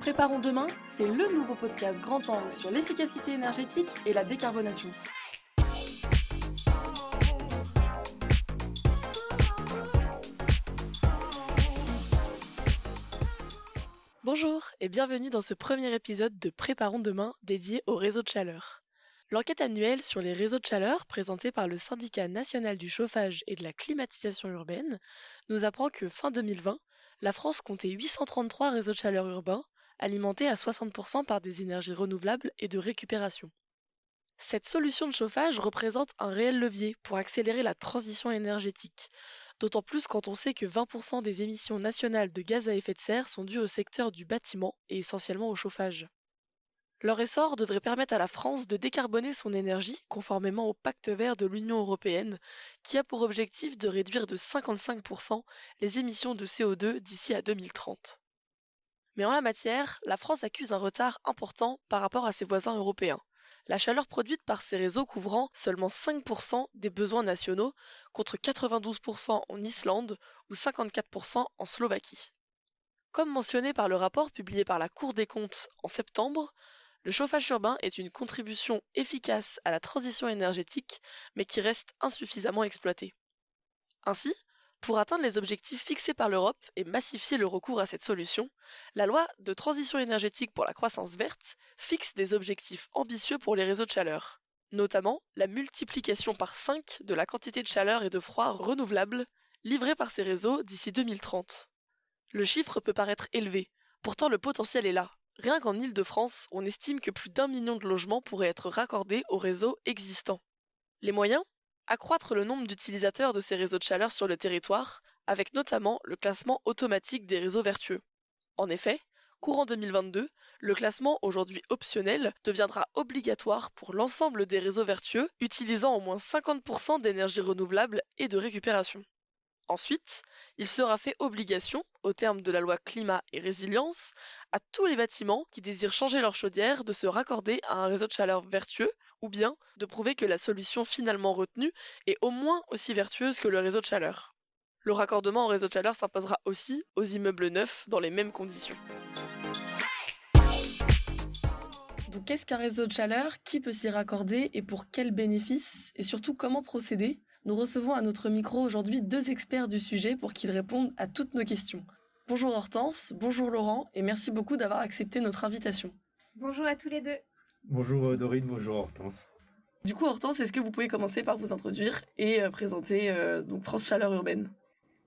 Préparons demain, c'est le nouveau podcast grand angle sur l'efficacité énergétique et la décarbonation. Bonjour et bienvenue dans ce premier épisode de Préparons demain dédié aux réseaux de chaleur. L'enquête annuelle sur les réseaux de chaleur présentée par le Syndicat national du chauffage et de la climatisation urbaine nous apprend que fin 2020, la France comptait 833 réseaux de chaleur urbains, alimentés à 60% par des énergies renouvelables et de récupération. Cette solution de chauffage représente un réel levier pour accélérer la transition énergétique, d'autant plus quand on sait que 20% des émissions nationales de gaz à effet de serre sont dues au secteur du bâtiment et essentiellement au chauffage. Leur essor devrait permettre à la France de décarboner son énergie conformément au pacte vert de l'Union européenne, qui a pour objectif de réduire de 55% les émissions de CO2 d'ici à 2030. Mais en la matière, la France accuse un retard important par rapport à ses voisins européens. La chaleur produite par ces réseaux couvrant seulement 5% des besoins nationaux, contre 92% en Islande ou 54% en Slovaquie. Comme mentionné par le rapport publié par la Cour des comptes en septembre, le chauffage urbain est une contribution efficace à la transition énergétique, mais qui reste insuffisamment exploitée. Ainsi, pour atteindre les objectifs fixés par l'Europe et massifier le recours à cette solution, la loi de transition énergétique pour la croissance verte fixe des objectifs ambitieux pour les réseaux de chaleur, notamment la multiplication par 5 de la quantité de chaleur et de froid renouvelables livrés par ces réseaux d'ici 2030. Le chiffre peut paraître élevé, pourtant le potentiel est là. Rien qu'en Île-de-France, on estime que plus d'1 million de logements pourraient être raccordés aux réseaux existants. Les moyens ? Accroître le nombre d'utilisateurs de ces réseaux de chaleur sur le territoire, avec notamment le classement automatique des réseaux vertueux. En effet, courant 2022, le classement aujourd'hui optionnel deviendra obligatoire pour l'ensemble des réseaux vertueux utilisant au moins 50% d'énergie renouvelable et de récupération. Ensuite, il sera fait obligation, au terme de la loi climat et résilience, à tous les bâtiments qui désirent changer leur chaudière de se raccorder à un réseau de chaleur vertueux ou bien de prouver que la solution finalement retenue est au moins aussi vertueuse que le réseau de chaleur. Le raccordement au réseau de chaleur s'imposera aussi aux immeubles neufs dans les mêmes conditions. Donc qu'est-ce qu'un réseau de chaleur ? Qui peut s'y raccorder et pour quels bénéfices ? Et surtout comment procéder ? Nous recevons à notre micro aujourd'hui 2 experts du sujet pour qu'ils répondent à toutes nos questions. Bonjour Hortense, bonjour Laurent et merci beaucoup d'avoir accepté notre invitation. Bonjour à tous les deux. Bonjour Dorine, bonjour Hortense. Du coup Hortense, est-ce que vous pouvez commencer par vous introduire et présenter donc France Chaleur Urbaine ?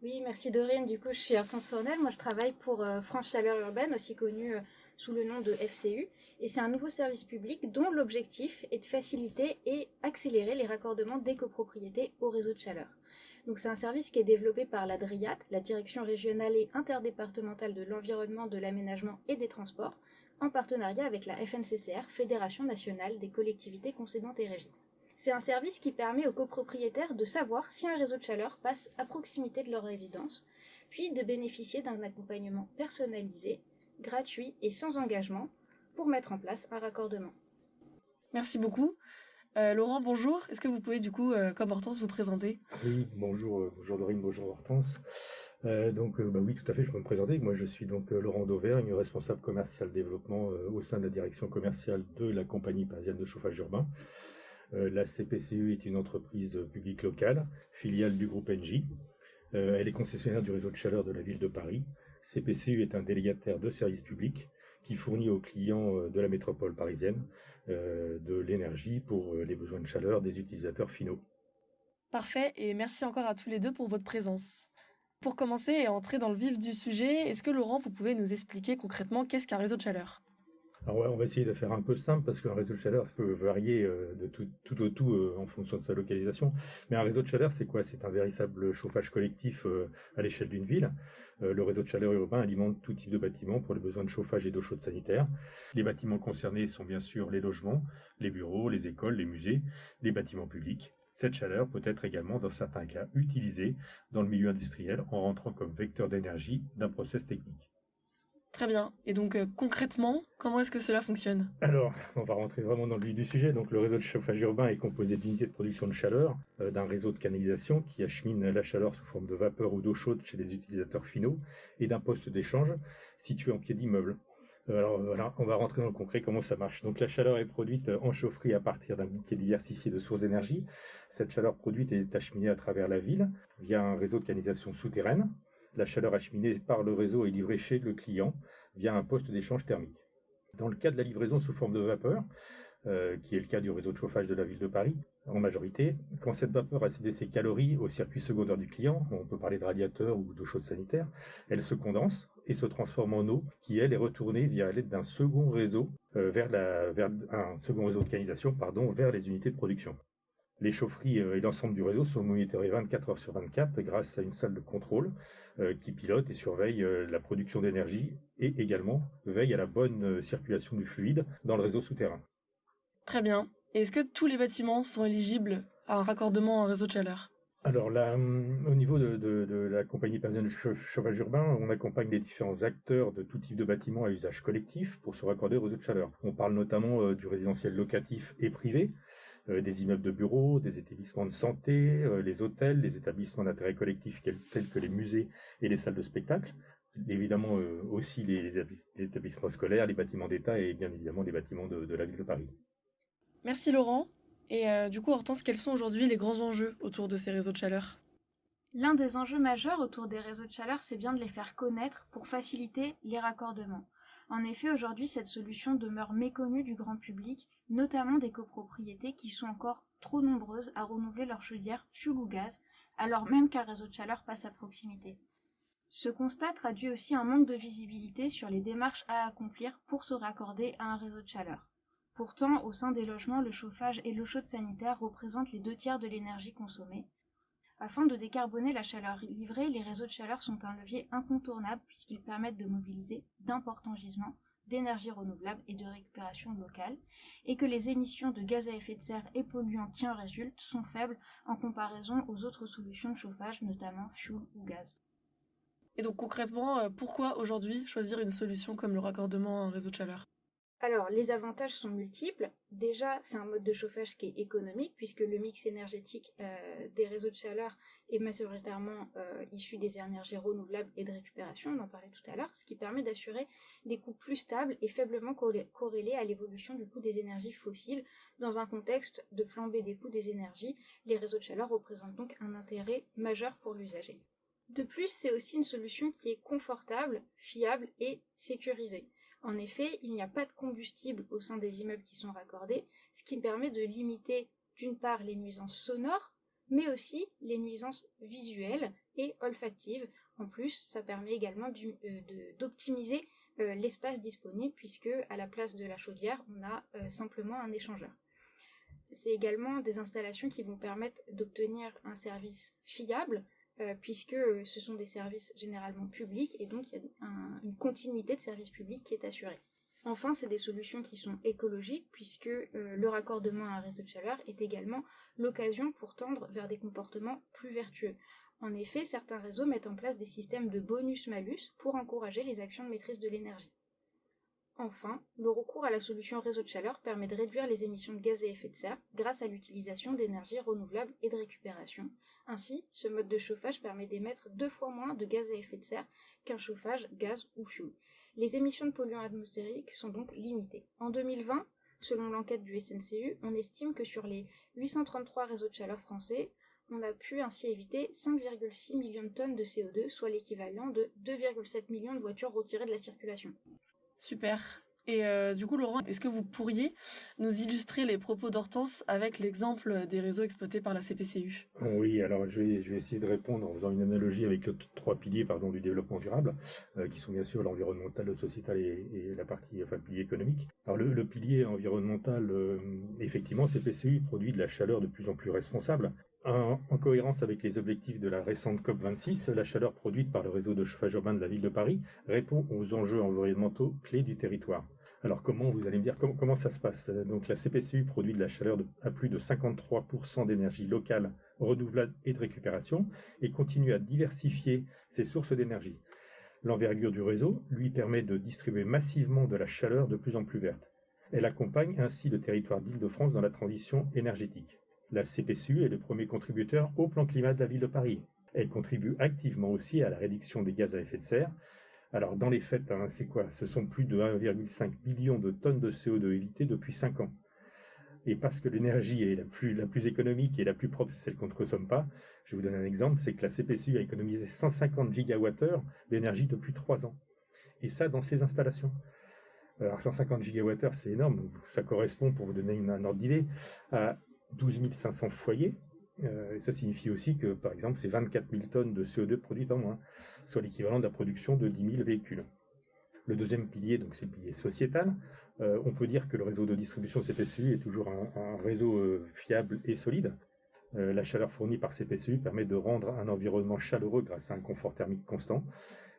Oui, merci Dorine. Du coup, je suis Hortense Fournel. Moi, je travaille pour France Chaleur Urbaine, aussi connue sous le nom de FCU. Et c'est un nouveau service public dont l'objectif est de faciliter et accélérer les raccordements des copropriétés au réseau de chaleur. Donc, c'est un service qui est développé par la DRIAT, la Direction régionale et interdépartementale de l'environnement, de l'aménagement et des transports, en partenariat avec la FNCCR, Fédération nationale des collectivités concédantes et régies. C'est un service qui permet aux copropriétaires de savoir si un réseau de chaleur passe à proximité de leur résidence, puis de bénéficier d'un accompagnement personnalisé, gratuit et sans engagement pour mettre en place un raccordement. Merci beaucoup. Laurent, bonjour. Est-ce que vous pouvez du coup, comme Hortense, vous présenter ? Oui, bonjour Dorine, bonjour Hortense. Oui, tout à fait, je peux me présenter. Moi, je suis donc Laurent d'Auvergne, responsable commercial développement au sein de la direction commerciale de la compagnie parisienne de chauffage urbain. La CPCU est une entreprise publique locale, filiale du groupe Engie. Elle est concessionnaire du réseau de chaleur de la ville de Paris. CPCU est un délégataire de services publics qui fournit aux clients de la métropole parisienne de l'énergie pour les besoins de chaleur des utilisateurs finaux. Parfait, et merci encore à tous les deux pour votre présence. Pour commencer et entrer dans le vif du sujet, est-ce que Laurent, vous pouvez nous expliquer concrètement qu'est-ce qu'un réseau de chaleur ? Alors ouais, on va essayer de faire un peu simple parce qu'un réseau de chaleur peut varier de tout au tout en fonction de sa localisation. Mais un réseau de chaleur, c'est quoi ? C'est un véritable chauffage collectif à l'échelle d'une ville. Le réseau de chaleur urbain alimente tout type de bâtiments pour les besoins de chauffage et d'eau chaude sanitaire. Les bâtiments concernés sont bien sûr les logements, les bureaux, les écoles, les musées, les bâtiments publics. Cette chaleur peut être également, dans certains cas, utilisée dans le milieu industriel en rentrant comme vecteur d'énergie d'un process technique. Très bien. Et donc concrètement, comment est-ce que cela fonctionne? Alors, on va rentrer vraiment dans le vif du sujet. Donc, le réseau de chauffage urbain est composé d'unités de production de chaleur, d'un réseau de canalisation qui achemine la chaleur sous forme de vapeur ou d'eau chaude chez les utilisateurs finaux, et d'un poste d'échange situé en pied d'immeuble. Alors voilà, on va rentrer dans le concret, comment ça marche. Donc la chaleur est produite en chaufferie à partir d'un bouquet diversifié de sources d'énergie. Cette chaleur produite est acheminée à travers la ville via un réseau de canalisation souterraine. La chaleur acheminée par le réseau est livrée chez le client via un poste d'échange thermique. Dans le cas de la livraison sous forme de vapeur, qui est le cas du réseau de chauffage de la ville de Paris, en majorité, quand cette vapeur a cédé ses calories au circuit secondaire du client, on peut parler de radiateur ou d'eau chaude sanitaire, elle se condense et se transforme en eau qui, elle, est retournée via l'aide d'un second réseau vers un second réseau de canalisation, vers les unités de production. Les chaufferies et l'ensemble du réseau sont monitorés 24 heures sur 24 grâce à une salle de contrôle qui pilote et surveille la production d'énergie et également veille à la bonne circulation du fluide dans le réseau souterrain. Très bien. Et est-ce que tous les bâtiments sont éligibles à un raccordement à un réseau de chaleur? Alors là, au niveau de la compagnie parisienne de chauffage urbain, on accompagne les différents acteurs de tout type de bâtiments à usage collectif pour se raccorder au réseau de chaleur. On parle notamment du résidentiel locatif et privé, des immeubles de bureaux, des établissements de santé, les hôtels, les établissements d'intérêt collectif tels que les musées et les salles de spectacle, évidemment aussi les établissements scolaires, les bâtiments d'État et bien évidemment les bâtiments de la ville de Paris. Merci Laurent. Et du coup, Hortense, quels sont aujourd'hui les grands enjeux autour de ces réseaux de chaleur? L'un des enjeux majeurs autour des réseaux de chaleur, c'est bien de les faire connaître pour faciliter les raccordements. En effet, aujourd'hui, cette solution demeure méconnue du grand public, notamment des copropriétés qui sont encore trop nombreuses à renouveler leur chaudière fioul ou gaz, alors même qu'un réseau de chaleur passe à proximité. Ce constat traduit aussi un manque de visibilité sur les démarches à accomplir pour se raccorder à un réseau de chaleur. Pourtant, au sein des logements, le chauffage et l'eau chaude sanitaire représentent les 2/3 de l'énergie consommée. Afin de décarboner la chaleur livrée, les réseaux de chaleur sont un levier incontournable puisqu'ils permettent de mobiliser d'importants gisements d'énergie renouvelable et de récupération locale, et que les émissions de gaz à effet de serre et polluants qui en résultent sont faibles en comparaison aux autres solutions de chauffage, notamment fioul ou gaz. Et donc concrètement, pourquoi aujourd'hui choisir une solution comme le raccordement à un réseau de chaleur? Alors, les avantages sont multiples. Déjà, c'est un mode de chauffage qui est économique, puisque le mix énergétique des réseaux de chaleur est majoritairement issu des énergies renouvelables et de récupération, on en parlait tout à l'heure, ce qui permet d'assurer des coûts plus stables et faiblement corrélés à l'évolution du coût des énergies fossiles. Dans un contexte de flambée des coûts des énergies, les réseaux de chaleur représentent donc un intérêt majeur pour l'usager. De plus, c'est aussi une solution qui est confortable, fiable et sécurisée. En effet, il n'y a pas de combustible au sein des immeubles qui sont raccordés, ce qui permet de limiter d'une part les nuisances sonores, mais aussi les nuisances visuelles et olfactives. En plus, ça permet également d'optimiser l'espace disponible, puisque à la place de la chaudière, on a simplement un échangeur. C'est également des installations qui vont permettre d'obtenir un service fiable, puisque ce sont des services généralement publics et donc il y a une continuité de service public qui est assurée. Enfin, c'est des solutions qui sont écologiques puisque le raccordement à un réseau de chaleur est également l'occasion pour tendre vers des comportements plus vertueux. En effet, certains réseaux mettent en place des systèmes de bonus-malus pour encourager les actions de maîtrise de l'énergie. Enfin, le recours à la solution réseau de chaleur permet de réduire les émissions de gaz à effet de serre grâce à l'utilisation d'énergies renouvelables et de récupération. Ainsi, ce mode de chauffage permet d'émettre 2 fois moins de gaz à effet de serre qu'un chauffage gaz ou fioul. Les émissions de polluants atmosphériques sont donc limitées. En 2020, selon l'enquête du SNCU, on estime que sur les 833 réseaux de chaleur français, on a pu ainsi éviter 5,6 millions de tonnes de CO2, soit l'équivalent de 2,7 millions de voitures retirées de la circulation. Super. Et du coup, Laurent, est-ce que vous pourriez nous illustrer les propos d'Hortense avec l'exemple des réseaux exploités par la CPCU? Oui, alors je vais essayer de répondre en faisant une analogie avec les 3 piliers du développement durable, qui sont bien sûr l'environnemental, le sociétal et la partie le pilier économique. Alors le pilier environnemental, effectivement, CPCU produit de la chaleur de plus en plus responsable. En cohérence avec les objectifs de la récente COP26, la chaleur produite par le réseau de chauffage urbain de la ville de Paris répond aux enjeux environnementaux clés du territoire. Alors vous allez me dire, comment ça se passe? Donc la CPCU produit de la chaleur à plus de 53% d'énergie locale, renouvelable et de récupération, et continue à diversifier ses sources d'énergie. L'envergure du réseau lui permet de distribuer massivement de la chaleur de plus en plus verte. Elle accompagne ainsi le territoire d'Île-de-France dans la transition énergétique. La CPCU est le premier contributeur au plan climat de la ville de Paris. Elle contribue activement aussi à la réduction des gaz à effet de serre. Alors dans les faits, c'est quoi? Ce sont plus de 1,5 million de tonnes de CO2 évitées depuis 5 ans. Et parce que l'énergie est la plus économique et la plus propre, c'est celle qu'on ne consomme pas, je vais vous donner un exemple, c'est que la CPCU a économisé 150 gigawattheures d'énergie depuis 3 ans. Et ça, dans ses installations. Alors 150 gigawattheures, c'est énorme. Ça correspond, pour vous donner un ordre d'idée, à 12 500 foyers. Et ça signifie aussi que, par exemple, c'est 24 000 tonnes de CO2 produites en moins, soit l'équivalent de la production de 10 000 véhicules. Le deuxième pilier, donc c'est le pilier sociétal. On peut dire que le réseau de distribution CPCU est toujours un réseau fiable et solide. La chaleur fournie par CPCU permet de rendre un environnement chaleureux grâce à un confort thermique constant.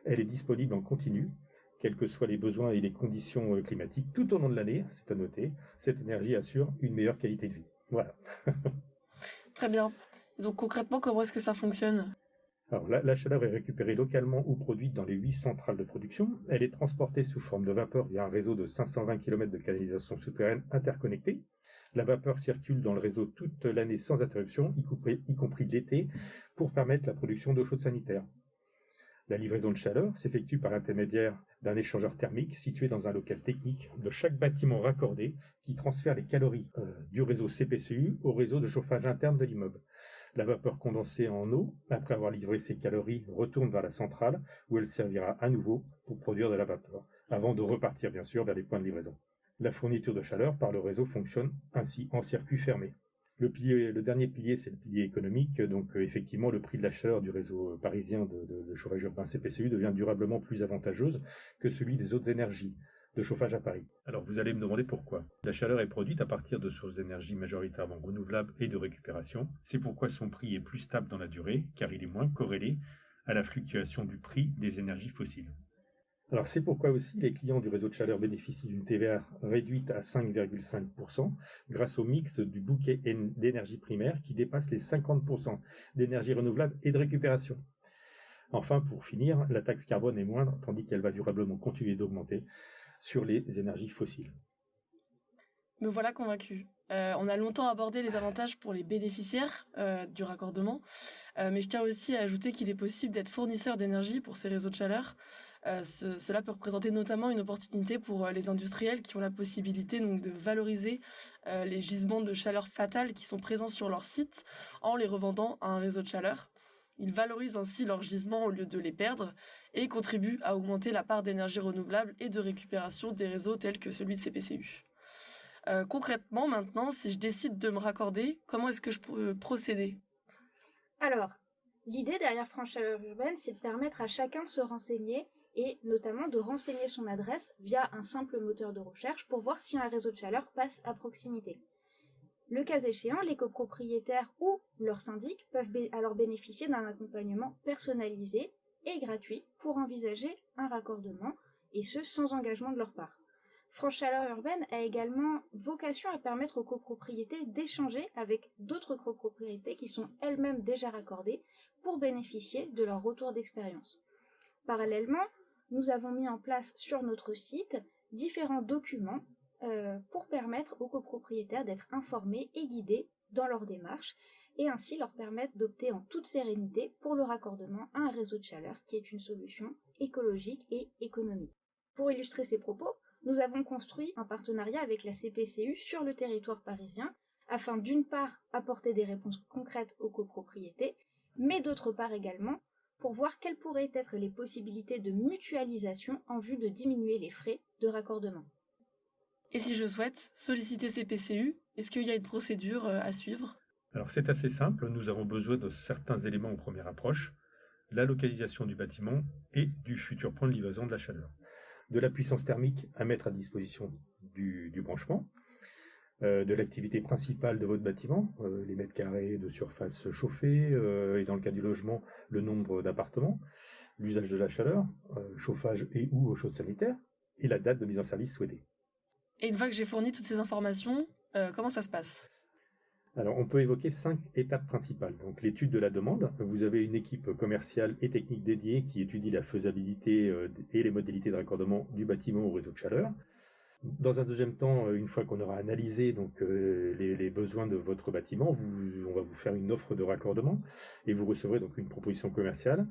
Elle est disponible en continu, quels que soient les besoins et les conditions climatiques, tout au long de l'année, c'est à noter. Cette énergie assure une meilleure qualité de vie. Voilà. Très bien. Donc concrètement, comment est-ce que ça fonctionne? Alors, la chaleur est récupérée localement ou produite dans les 8 centrales de production. Elle est transportée sous forme de vapeur via un réseau de 520 km de canalisation souterraine interconnectée. La vapeur circule dans le réseau toute l'année sans interruption, y compris l'été, pour permettre la production d'eau chaude sanitaire. La livraison de chaleur s'effectue par l'intermédiaire d'un échangeur thermique situé dans un local technique de chaque bâtiment raccordé qui transfère les calories du réseau CPCU au réseau de chauffage interne de l'immeuble. La vapeur condensée en eau, après avoir livré ses calories, retourne vers la centrale où elle servira à nouveau pour produire de la vapeur, avant de repartir bien sûr vers les points de livraison. La fourniture de chaleur par le réseau fonctionne ainsi en circuit fermé. Le dernier pilier, c'est le pilier économique. Donc effectivement, le prix de la chaleur du réseau parisien de chauffage urbain CPCU devient durablement plus avantageuse que celui des autres énergies de chauffage à Paris. Alors vous allez me demander pourquoi. La chaleur est produite à partir de sources d'énergie majoritairement renouvelables et de récupération. C'est pourquoi son prix est plus stable dans la durée, car il est moins corrélé à la fluctuation du prix des énergies fossiles. Alors c'est pourquoi aussi les clients du réseau de chaleur bénéficient d'une TVA réduite à 5,5% grâce au mix du bouquet d'énergie primaire qui dépasse les 50% d'énergie renouvelable et de récupération. Enfin, pour finir, la taxe carbone est moindre, tandis qu'elle va durablement continuer d'augmenter sur les énergies fossiles. Me voilà convaincu. On a longtemps abordé les avantages pour les bénéficiaires du raccordement, mais je tiens aussi à ajouter qu'il est possible d'être fournisseur d'énergie pour ces réseaux de chaleur. Cela peut représenter notamment une opportunité pour les industriels qui ont la possibilité donc, de valoriser les gisements de chaleur fatale qui sont présents sur leur site en les revendant à un réseau de chaleur. Ils valorisent ainsi leurs gisements au lieu de les perdre et contribuent à augmenter la part d'énergie renouvelable et de récupération des réseaux tels que celui de CPCU. Concrètement, maintenant, si je décide de me raccorder, comment est-ce que je peux procéder? Alors, l'idée derrière France Chaleur Urbaine, c'est de permettre à chacun de se renseigner et notamment de renseigner son adresse via un simple moteur de recherche pour voir si un réseau de chaleur passe à proximité. Le cas échéant, les copropriétaires ou leur syndic peuvent alors bénéficier d'un accompagnement personnalisé et gratuit pour envisager un raccordement, et ce sans engagement de leur part. France Chaleur Urbaine a également vocation à permettre aux copropriétés d'échanger avec d'autres copropriétés qui sont elles-mêmes déjà raccordées pour bénéficier de leur retour d'expérience. Parallèlement, nous avons mis en place sur notre site différents documents pour permettre aux copropriétaires d'être informés et guidés dans leur démarche et ainsi leur permettre d'opter en toute sérénité pour le raccordement à un réseau de chaleur qui est une solution écologique et économique. Pour illustrer ces propos, nous avons construit un partenariat avec la CPCU sur le territoire parisien afin d'une part apporter des réponses concrètes aux copropriétés, mais d'autre part également pour voir quelles pourraient être les possibilités de mutualisation en vue de diminuer les frais de raccordement. Et si je souhaite solliciter CPCU, est-ce qu'il y a une procédure à suivre? Alors c'est assez simple, nous avons besoin de certains éléments en première approche, la localisation du bâtiment et du futur point de livraison de la chaleur. De la puissance thermique à mettre à disposition du branchement, de l'activité principale de votre bâtiment, les mètres carrés de surface chauffée, et dans le cas du logement, le nombre d'appartements, l'usage de la chaleur, chauffage et ou eau chaude sanitaire, et la date de mise en service souhaitée. Et une fois que j'ai fourni toutes ces informations, comment ça se passe? Alors, on peut évoquer 5 étapes principales. Donc, l'étude de la demande. Vous avez une équipe commerciale et technique dédiée qui étudie la faisabilité et les modalités de raccordement du bâtiment au réseau de chaleur. Dans un deuxième temps, une fois qu'on aura analysé les besoins de votre bâtiment, on va vous faire une offre de raccordement et vous recevrez donc une proposition commerciale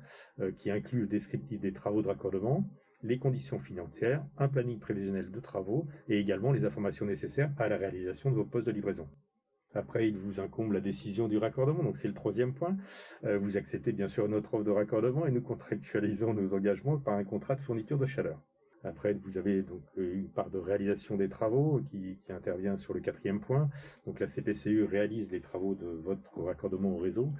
qui inclut le descriptif des travaux de raccordement, les conditions financières, un planning prévisionnel de travaux et également les informations nécessaires à la réalisation de vos postes de livraison. Après, il vous incombe la décision du raccordement, donc c'est le troisième point. Vous acceptez bien sûr notre offre de raccordement et nous contractualisons nos engagements par un contrat de fourniture de chaleur. Après, vous avez donc une part de réalisation des travaux qui intervient sur le quatrième point. Donc la CPCE réalise les travaux de votre raccordement au réseau.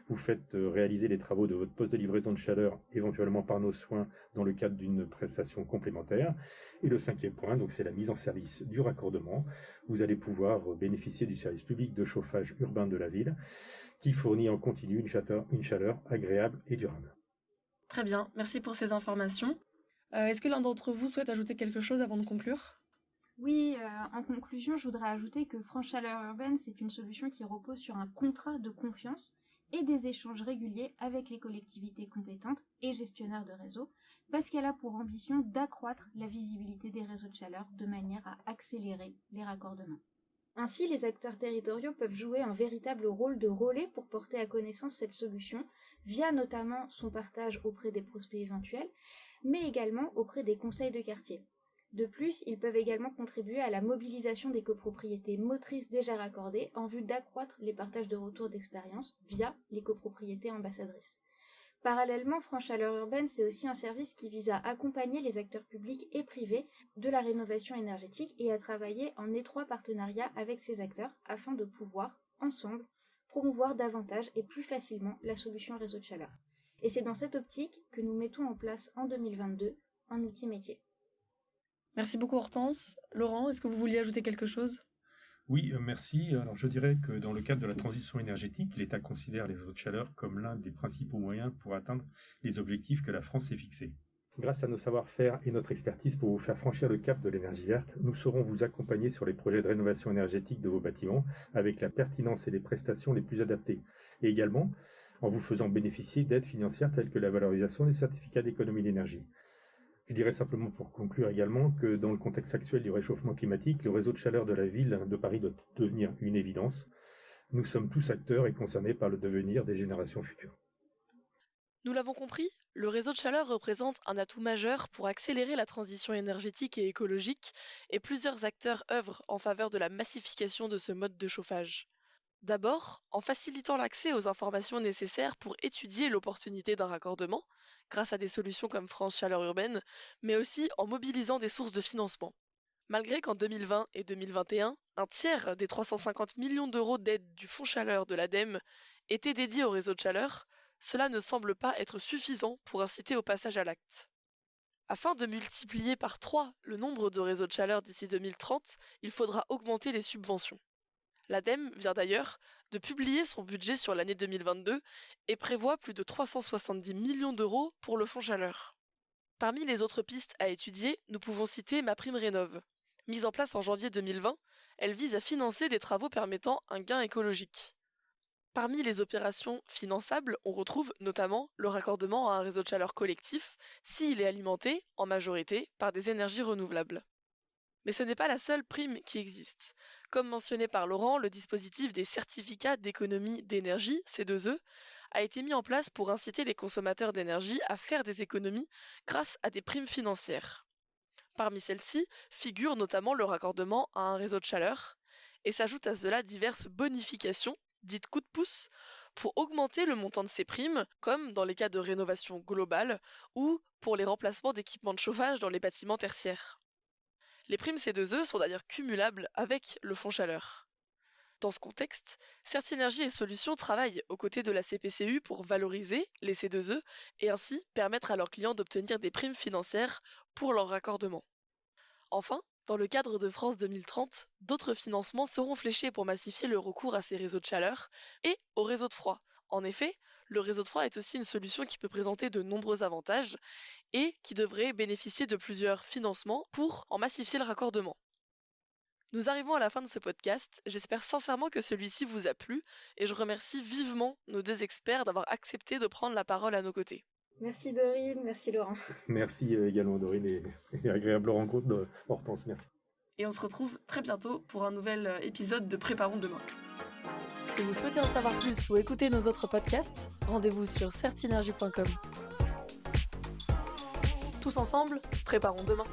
Vous faites réaliser les travaux de votre poste de livraison de chaleur, éventuellement par nos soins, dans le cadre d'une prestation complémentaire. Et le cinquième point, donc c'est la mise en service du raccordement. Vous allez pouvoir bénéficier du service public de chauffage urbain de la ville, qui fournit en continu une chaleur agréable et durable. Très bien, merci pour ces informations. Est-ce que l'un d'entre vous souhaite ajouter quelque chose avant de conclure ? Oui, en conclusion, je voudrais ajouter que France Chaleur Urbaine, c'est une solution qui repose sur un contrat de confiance et des échanges réguliers avec les collectivités compétentes et gestionnaires de réseau, parce qu'elle a pour ambition d'accroître la visibilité des réseaux de chaleur de manière à accélérer les raccordements. Ainsi, les acteurs territoriaux peuvent jouer un véritable rôle de relais pour porter à connaissance cette solution, via notamment son partage auprès des prospects éventuels, mais également auprès des conseils de quartier. De plus, ils peuvent également contribuer à la mobilisation des copropriétés motrices déjà raccordées en vue d'accroître les partages de retours d'expérience via les copropriétés ambassadrices. Parallèlement, France Chaleur Urbaine, c'est aussi un service qui vise à accompagner les acteurs publics et privés de la rénovation énergétique et à travailler en étroit partenariat avec ces acteurs afin de pouvoir, ensemble, promouvoir davantage et plus facilement la solution réseau de chaleur. Et c'est dans cette optique que nous mettons en place en 2022 un outil métier. Merci beaucoup Hortense. Laurent, est-ce que vous vouliez ajouter quelque chose ? Oui, merci. Alors je dirais que dans le cadre de la transition énergétique, l'État considère les réseaux de chaleur comme l'un des principaux moyens pour atteindre les objectifs que la France s'est fixés. Grâce à nos savoir-faire et notre expertise pour vous faire franchir le cap de l'énergie verte, nous saurons vous accompagner sur les projets de rénovation énergétique de vos bâtiments avec la pertinence et les prestations les plus adaptées. Et également, en vous faisant bénéficier d'aides financières telles que la valorisation des certificats d'économie d'énergie. Je dirais simplement pour conclure également que dans le contexte actuel du réchauffement climatique, le réseau de chaleur de la ville de Paris doit devenir une évidence. Nous sommes tous acteurs et concernés par le devenir des générations futures. Nous l'avons compris, le réseau de chaleur représente un atout majeur pour accélérer la transition énergétique et écologique, et plusieurs acteurs œuvrent en faveur de la massification de ce mode de chauffage. D'abord, en facilitant l'accès aux informations nécessaires pour étudier l'opportunité d'un raccordement, grâce à des solutions comme France Chaleur Urbaine, mais aussi en mobilisant des sources de financement. Malgré qu'en 2020 et 2021, un tiers des 350 millions d'euros d'aide du Fonds Chaleur de l'ADEME étaient dédiés au réseau de chaleur, cela ne semble pas être suffisant pour inciter au passage à l'acte. Afin de multiplier par 3 le nombre de réseaux de chaleur d'ici 2030, il faudra augmenter les subventions. L'ADEME vient d'ailleurs de publier son budget sur l'année 2022 et prévoit plus de 370 millions d'euros pour le fonds chaleur. Parmi les autres pistes à étudier, nous pouvons citer MaPrimeRénov'. Mise en place en janvier 2020, elle vise à financer des travaux permettant un gain écologique. Parmi les opérations finançables, on retrouve notamment le raccordement à un réseau de chaleur collectif s'il est alimenté, en majorité, par des énergies renouvelables. Mais ce n'est pas la seule prime qui existe. Comme mentionné par Laurent, le dispositif des certificats d'économie d'énergie, C2E, a été mis en place pour inciter les consommateurs d'énergie à faire des économies grâce à des primes financières. Parmi celles-ci figure notamment le raccordement à un réseau de chaleur, et s'ajoutent à cela diverses bonifications, dites coup de pouce, pour augmenter le montant de ces primes, comme dans les cas de rénovation globale ou pour les remplacements d'équipements de chauffage dans les bâtiments tertiaires. Les primes C2E sont d'ailleurs cumulables avec le fonds chaleur. Dans ce contexte, Certiénergie et Solutions travaillent aux côtés de la CPCU pour valoriser les C2E et ainsi permettre à leurs clients d'obtenir des primes financières pour leur raccordement. Enfin, dans le cadre de France 2030, d'autres financements seront fléchés pour massifier le recours à ces réseaux de chaleur et aux réseaux de froid. En effet, le réseau de froid est aussi une solution qui peut présenter de nombreux avantages et qui devrait bénéficier de plusieurs financements pour en massifier le raccordement. Nous arrivons à la fin de ce podcast, j'espère sincèrement que celui-ci vous a plu et je remercie vivement nos deux experts d'avoir accepté de prendre la parole à nos côtés. Merci Dorine, merci Laurent. Merci également Dorine et agréable rencontre Hortense, merci. Et on se retrouve très bientôt pour un nouvel épisode de Préparons demain. Si vous souhaitez en savoir plus ou écouter nos autres podcasts, rendez-vous sur certinergie.com. Tous ensemble, préparons demain.